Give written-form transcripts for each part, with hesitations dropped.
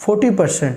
40%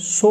100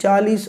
40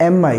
MI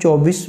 24